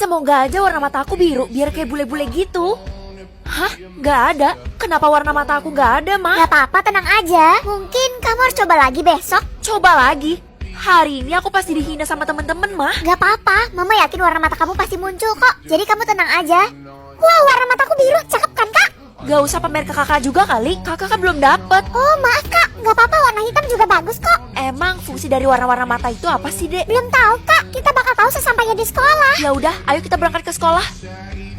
Semoga aja warna mata aku biru, biar kayak bule-bule gitu. Hah? Gak ada? Kenapa warna mata aku gak ada, Ma? Gak apa-apa, tenang aja. Mungkin kamu harus coba lagi besok. Coba lagi. Hari ini aku pasti dihina sama temen-temen, Ma. Gak apa-apa, Mama yakin warna mata kamu pasti muncul kok. Jadi kamu tenang aja. Wah, warna mataku biru, cakep kan, Kak? Gak usah pamer ke kakak juga kali. Kakak kan belum dapet. Oh, maaf, Kak. Gak apa-apa, warna hitam juga bagus kok. Emang fungsi dari warna-warna mata itu apa sih, Dek? Belum tahu, Kak. Kita bakal tahu sesampainya di sekolah. Ya udah, ayo kita berangkat ke sekolah.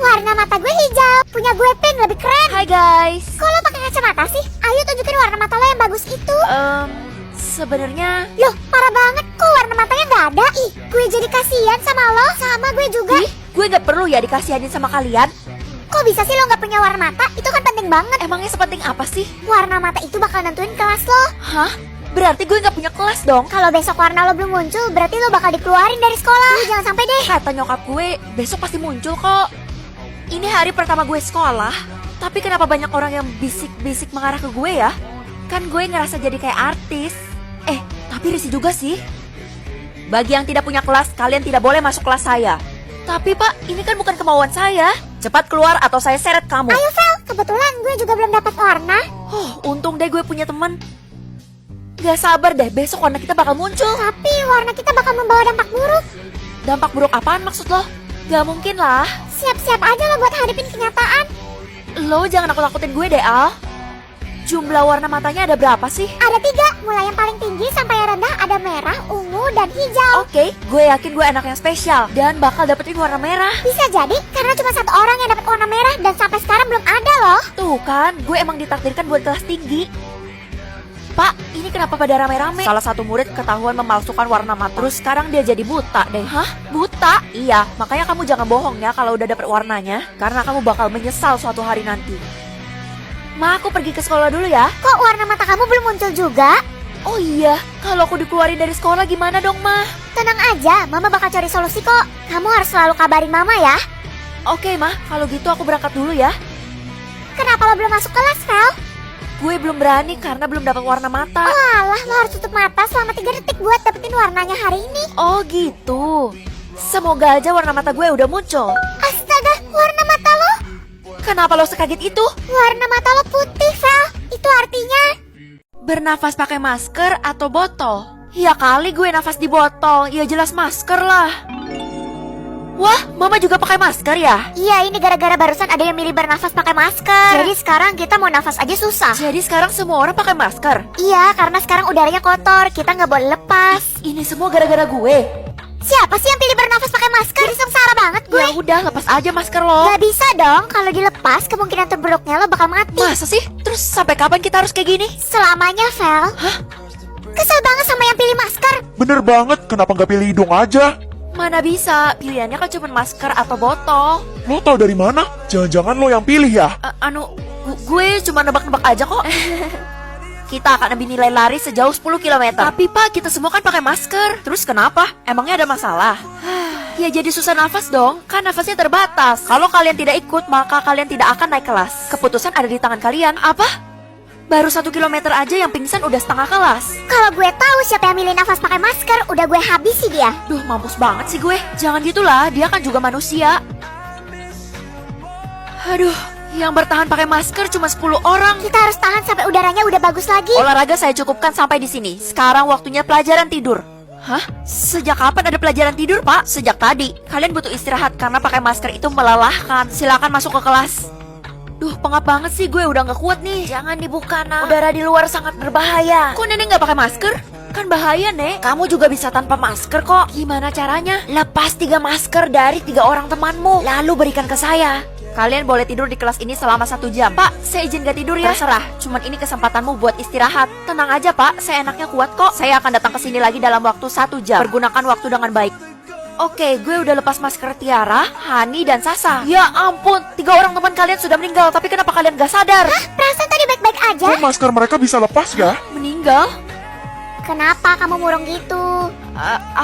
Warna mata gue hijau, punya gue pink, lebih keren. Hai guys. Kok lo pakai kacamata sih? Ayo tunjukin warna mata lo yang bagus itu. Sebenarnya Loh, parah banget. Kok warna matanya gak ada? Ih, gue jadi kasihan sama lo. Sama gue juga. gue gak perlu ya dikasihanin sama kalian. Kok bisa sih lo gak punya warna mata? Itu kan penting banget. Emangnya sepenting apa sih? Warna mata itu bakal nentuin kelas lo. Hah? Berarti gue gak punya kelas dong. Kalau besok warna lo belum muncul, berarti lo bakal dikeluarin dari sekolah. Lu jangan sampai deh. Kata nyokap gue, besok pasti muncul kok. Ini hari pertama gue sekolah, tapi kenapa banyak orang yang bisik-bisik mengarah ke gue ya? Kan gue ngerasa jadi kayak artis. Tapi risih juga sih. Bagi yang tidak punya kelas, kalian tidak boleh masuk kelas saya. Tapi Pak, ini kan bukan kemauan saya. Cepat keluar atau saya seret kamu. Ayo Vel, kebetulan gue juga belum dapat warna. Untung deh gue punya teman. Gak sabar deh, besok warna kita bakal muncul. Tapi warna kita bakal membawa dampak buruk. Dampak buruk apaan maksud lo? Gak mungkin lah. Siap-siap aja lo buat hadapin kenyataan. Lo jangan nakut-nakutin gue deh, Al. Jumlah warna matanya ada berapa sih? Ada 3, mulai yang paling tinggi sampai yang rendah ada merah, ungu, dan hijau. Oke, gue yakin gue anak yang spesial dan bakal dapetin warna merah. Bisa jadi karena cuma 1 orang yang dapat warna merah dan sampai sekarang belum ada loh. Tuh kan, gue emang ditakdirkan buat kelas tinggi. Pak, ini kenapa pada rame-rame? Salah satu murid ketahuan memalsukan warna mata. Terus sekarang dia jadi buta deh. Hah? Buta? Iya, makanya kamu jangan bohong ya kalau udah dapet warnanya. Karena kamu bakal menyesal suatu hari nanti. Ma, aku pergi ke sekolah dulu ya. Kok warna mata kamu belum muncul juga? Oh iya, kalau aku dikeluarin dari sekolah gimana dong, Ma? Tenang aja, Mama bakal cari solusi kok. Kamu harus selalu kabarin Mama ya. Oke, Ma, kalau gitu aku berangkat dulu ya. Kenapa lo belum masuk kelas, Vel? Gue belum berani karena belum dapat warna mata. Oh alah, lo harus tutup mata selama 3 detik buat dapetin warnanya hari ini. Oh gitu. Semoga aja warna mata gue udah muncul. Astaga, warna mata lo? Kenapa lo sekaget itu? Warna mata lo putih, Vel. Itu artinya Bernafas pakai masker atau botol? Ya kali gue nafas di botol. Ya jelas masker lah. Wah, Mama juga pakai masker ya? iya, ini gara-gara barusan ada yang milih bernafas pakai masker. Jadi sekarang kita mau nafas aja susah. Jadi sekarang semua orang pakai masker. Iya, karena sekarang udaranya kotor. Kita nggak boleh lepas. Ini semua gara-gara gue. Siapa sih yang pilih bernafas pakai masker? Jadi sengsara banget gue. Ya udah, lepas aja masker lo. Gak bisa dong, kalau dilepas kemungkinan terburuknya lo bakal mati. Masa sih? Terus sampai kapan kita harus kayak gini? Selamanya, Vel. Hah? Kesel banget sama yang pilih masker. Bener banget, kenapa nggak pilih hidung aja? Mana bisa, pilihannya kan cuma masker atau botol. Lo tau dari mana? Jangan-jangan lo yang pilih ya? Gue cuma nebak-nebak aja kok. Kita akan ambil nilai lari sejauh 10 km. Tapi Pak, kita semua kan pakai masker. Terus kenapa? Emangnya ada masalah? Ya jadi susah nafas dong, kan nafasnya terbatas. Kalau kalian tidak ikut, maka kalian tidak akan naik kelas. Keputusan ada di tangan kalian. Apa? Baru 1 kilometer aja yang pingsan udah setengah kelas. Kalau gue tahu siapa yang milih nafas pakai masker, udah gue habisi dia. Duh, mampus banget sih gue. Jangan gitulah, dia kan juga manusia. Aduh, yang bertahan pakai masker cuma 10 orang. Kita harus tahan sampai udaranya udah bagus lagi. Olahraga saya cukupkan sampai di sini. Sekarang waktunya pelajaran tidur. Hah? Sejak kapan ada pelajaran tidur, Pak? Sejak tadi. Kalian butuh istirahat karena pakai masker itu melelahkan. Silakan masuk ke kelas. Duh, pengap banget sih, gue udah gak kuat nih. Jangan dibuka, Nak. Udara di luar sangat berbahaya. Kok Nenek gak pakai masker? Kan bahaya, Nek. Kamu juga bisa tanpa masker kok. Gimana caranya? Lepas 3 masker dari 3 orang temanmu, lalu berikan ke saya. Kalian boleh tidur di kelas ini selama 1 jam. Pak, saya izin gak tidur ya. Terserah, cuman ini kesempatanmu buat istirahat. Tenang aja Pak, saya enaknya kuat kok. Saya akan datang ke sini lagi dalam waktu 1 jam. Pergunakan waktu dengan baik. Oke, gue udah lepas masker Tiara, Hani, dan Sasa. Ya ampun, 3 orang teman kalian sudah meninggal. Tapi kenapa kalian gak sadar? Hah? Perasaan tadi baik-baik aja. Kok masker mereka bisa lepas ya? Meninggal? Kenapa kamu murung gitu?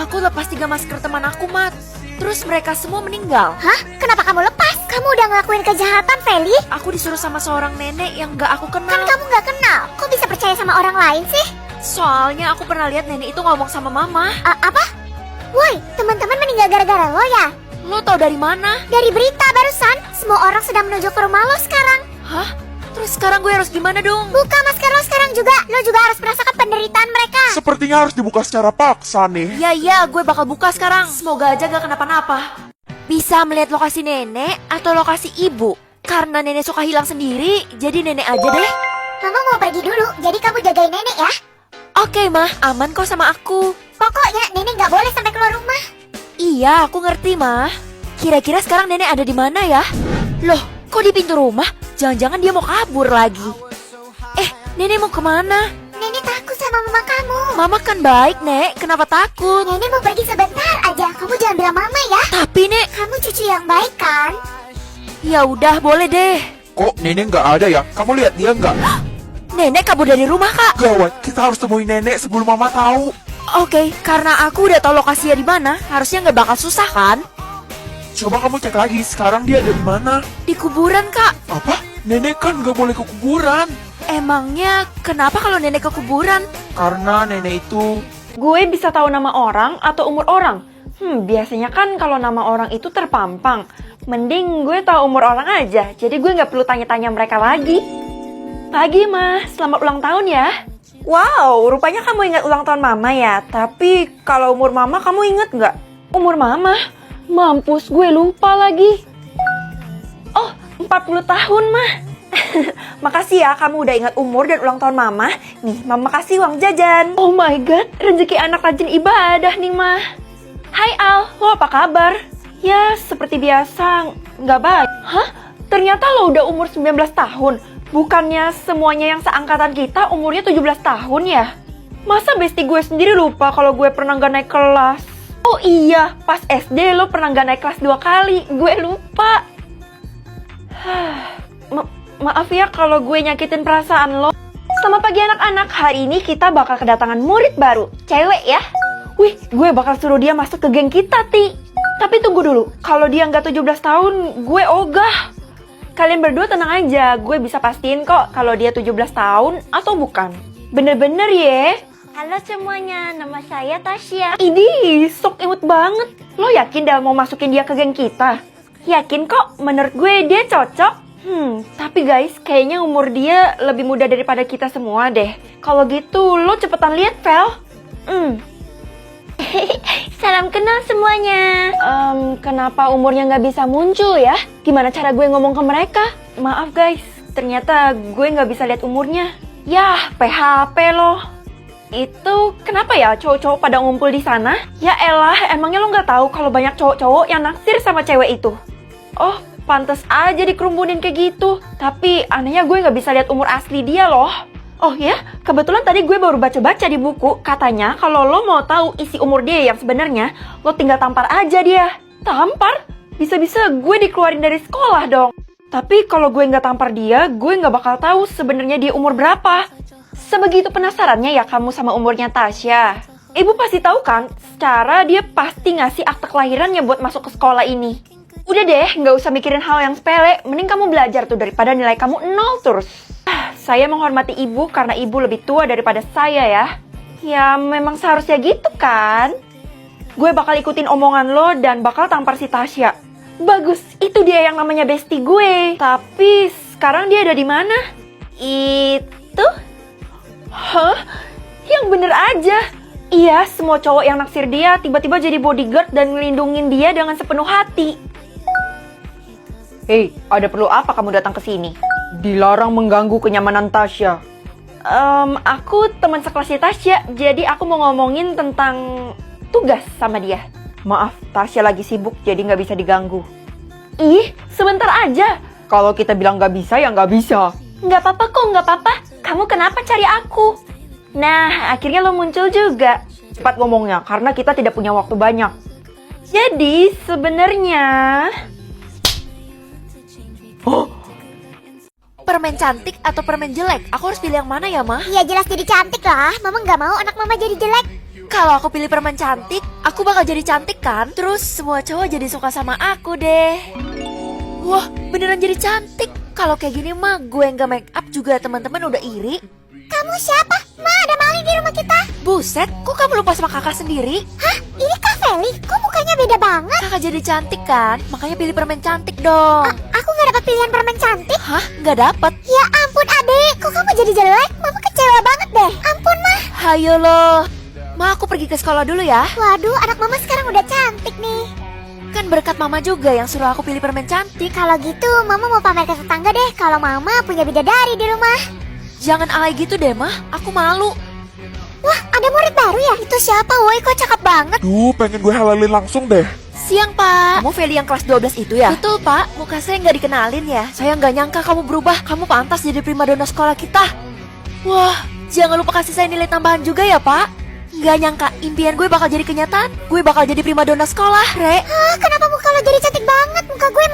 Aku lepas 3 masker teman aku, Mat. Terus mereka semua meninggal. Hah? Kenapa kamu lepas? Kamu udah ngelakuin kejahatan, Feli? Aku disuruh sama seorang nenek yang gak aku kenal. Kan kamu gak kenal. Kok bisa percaya sama orang lain sih? Soalnya aku pernah lihat nenek itu ngomong sama mama. Apa? Woi, teman-teman meninggal gara-gara lo ya? Lo tau dari mana? Dari berita barusan, semua orang sedang menuju ke rumah lo sekarang. Hah? Terus sekarang gue harus gimana dong? Buka masker lo sekarang juga. Lo juga harus merasakan penderitaan mereka. Sepertinya harus dibuka secara paksa nih. Iya, gue bakal buka sekarang. Semoga aja gak kenapa-napa. Bisa melihat lokasi nenek atau lokasi ibu? Karena nenek suka hilang sendiri, jadi nenek aja deh. Mama mau pergi dulu, jadi kamu jagain nenek ya. Oke, Mah. Aman kok sama aku. Pokoknya nenek nggak boleh sampai keluar rumah. Iya, aku ngerti, Mah. Kira-kira sekarang nenek ada di mana ya? Loh, kok di pintu rumah? Jangan-jangan dia mau kabur lagi. Nenek mau kemana? Nenek takut sama mama kamu. Mama kan baik, Nek. Kenapa takut? Nenek mau pergi sebentar aja. Kamu jangan bilang mama ya. Tapi, Nek, Kamu cucu yang baik kan? ya udah boleh deh. Kok nenek nggak ada ya? Kamu lihat dia nggak? Nenek kabur dari rumah, Kak. Gawat, kita harus temuin nenek sebelum mama tahu. Oke, karena aku udah tahu lokasinya di mana, harusnya nggak bakal susah kan? Coba kamu cek lagi, sekarang dia ada di mana? Di kuburan, Kak. Apa? Nenek kan nggak boleh ke kuburan. Emangnya kenapa kalau nenek ke kuburan? Karena nenek itu... Gue bisa tahu nama orang atau umur orang. Biasanya kan kalau nama orang itu terpampang. Mending gue tahu umur orang aja, jadi gue nggak perlu tanya-tanya mereka lagi. Pagi, Mah. Selamat ulang tahun ya. Wow, rupanya kamu ingat ulang tahun Mama ya. Tapi kalau umur Mama kamu ingat nggak? Umur Mama? Mampus, gue lupa lagi. Oh, 40 tahun, Mah. Makasih ya kamu udah ingat umur dan ulang tahun Mama. Nih, Mama kasih uang jajan. Oh my god, rezeki anak rajin ibadah nih, Mah. Hai Al, lo apa kabar? Ya, seperti biasa, nggak baik. Hah? Ternyata lo udah umur 19 tahun. Bukannya semuanya yang seangkatan kita umurnya 17 tahun ya? Masa bestie gue sendiri lupa kalau gue pernah nggak naik kelas? Oh iya, pas SD lo pernah nggak naik kelas 2 kali. Gue lupa. Maaf ya kalau gue nyakitin perasaan lo. Selamat pagi anak-anak, hari ini kita bakal kedatangan murid baru. Cewek ya? Wih, gue bakal suruh dia masuk ke geng kita, Ti. Tapi tunggu dulu, kalau dia nggak 17 tahun, gue ogah. Kalian berdua tenang aja, gue bisa pastiin kok kalau dia 17 tahun atau bukan. Bener-bener ya. Halo semuanya, nama saya Tasya. Idih, sok imut banget. Lo yakin dah mau masukin dia ke geng kita? Yakin kok, menurut gue dia cocok. Tapi guys, kayaknya umur dia lebih muda daripada kita semua deh. Kalau gitu, lo cepetan lihat, Vel. Salam kenal semuanya. Kenapa umurnya nggak bisa muncul ya? Gimana cara gue ngomong ke mereka? Maaf guys, ternyata gue nggak bisa lihat umurnya. Yah, PHP loh. Itu kenapa ya cowok-cowok pada ngumpul di sana? Ya elah, emangnya lo nggak tahu kalau banyak cowok-cowok yang naksir sama cewek itu? Oh, pantes aja dikerumbunin kayak gitu. Tapi anehnya gue nggak bisa lihat umur asli dia loh. Oh ya, kebetulan tadi gue baru baca-baca di buku. Katanya kalau lo mau tahu isi umur dia yang sebenarnya, lo tinggal tampar aja dia. Tampar? Bisa-bisa gue dikeluarin dari sekolah dong. Tapi kalau gue nggak tampar dia, gue nggak bakal tahu sebenarnya dia umur berapa. Sebegitu penasarannya ya kamu sama umurnya Tasya. Ibu pasti tahu kan, secara dia pasti ngasih akte kelahirannya buat masuk ke sekolah ini. Udah deh, nggak usah mikirin hal yang sepele. Mending kamu belajar tuh daripada nilai kamu 0 terus. Saya menghormati ibu karena ibu lebih tua daripada saya ya. Ya memang seharusnya gitu kan. Gue bakal ikutin omongan lo dan bakal tampar si Tasya. Bagus, itu dia yang namanya bestie gue. Tapi sekarang dia ada di mana? Itu? Hah? Yang bener aja. Iya, semua cowok yang naksir dia tiba-tiba jadi bodyguard dan ngelindungin dia dengan sepenuh hati. Hei, ada perlu apa kamu datang ke sini? Dilarang mengganggu kenyamanan Tasya. Aku teman sekelasnya Tasya, jadi aku mau ngomongin tentang tugas sama dia. Maaf, Tasya lagi sibuk, jadi nggak bisa diganggu. Ih, sebentar aja. Kalau kita bilang nggak bisa, ya nggak bisa. Nggak apa-apa kok, nggak apa-apa. Kamu kenapa cari aku? Nah, akhirnya lo muncul juga. Cepat ngomongnya, karena kita tidak punya waktu banyak. Jadi, sebenarnya... Permen cantik atau permen jelek? Aku harus pilih yang mana ya, Mah? Ya jelas jadi cantik lah. Mama nggak mau anak mama jadi jelek. Kalau aku pilih permen cantik, aku bakal jadi cantik kan? Terus semua cowok jadi suka sama aku deh. Wah, beneran jadi cantik. Kalau kayak gini mah gue nggak make up juga teman-teman udah iri. Kamu siapa? Ma, ada maling. nih di rumah kita. Buset, kok kamu lupa sama kakak sendiri? Hah? Ini Kak Feli? Kok mukanya beda banget? Kakak jadi cantik kan? Makanya pilih permen cantik dong. Aku nggak dapat pilihan permen cantik. Hah? Nggak dapet? Ya ampun adek, kok kamu jadi jelek? Mama kecewa banget deh. Ampun mah. Hayo loh. Ma, aku pergi ke sekolah dulu ya. Waduh, anak mama sekarang udah cantik nih. Kan berkat mama juga yang suruh aku pilih permen cantik. Kalau gitu, mama mau pamer ke tetangga deh kalau mama punya bidadari di rumah. Jangan alay gitu deh, Ma. Aku malu. Wah, ada murid baru ya? Itu siapa? Woi, kok cakep banget. Duh, pengen gue halalin langsung deh. Siang, Pak. Kamu Feli yang kelas 12 itu ya? Betul, Pak. Muka saya nggak dikenalin ya. Saya nggak nyangka kamu berubah. Kamu pantas jadi primadona sekolah kita. Wah, jangan lupa kasih saya nilai tambahan juga ya, Pak. Nggak nyangka impian gue bakal jadi kenyataan. Gue bakal jadi primadona sekolah, Re. Hah, kenapa muka lo jadi cantik banget? Muka gue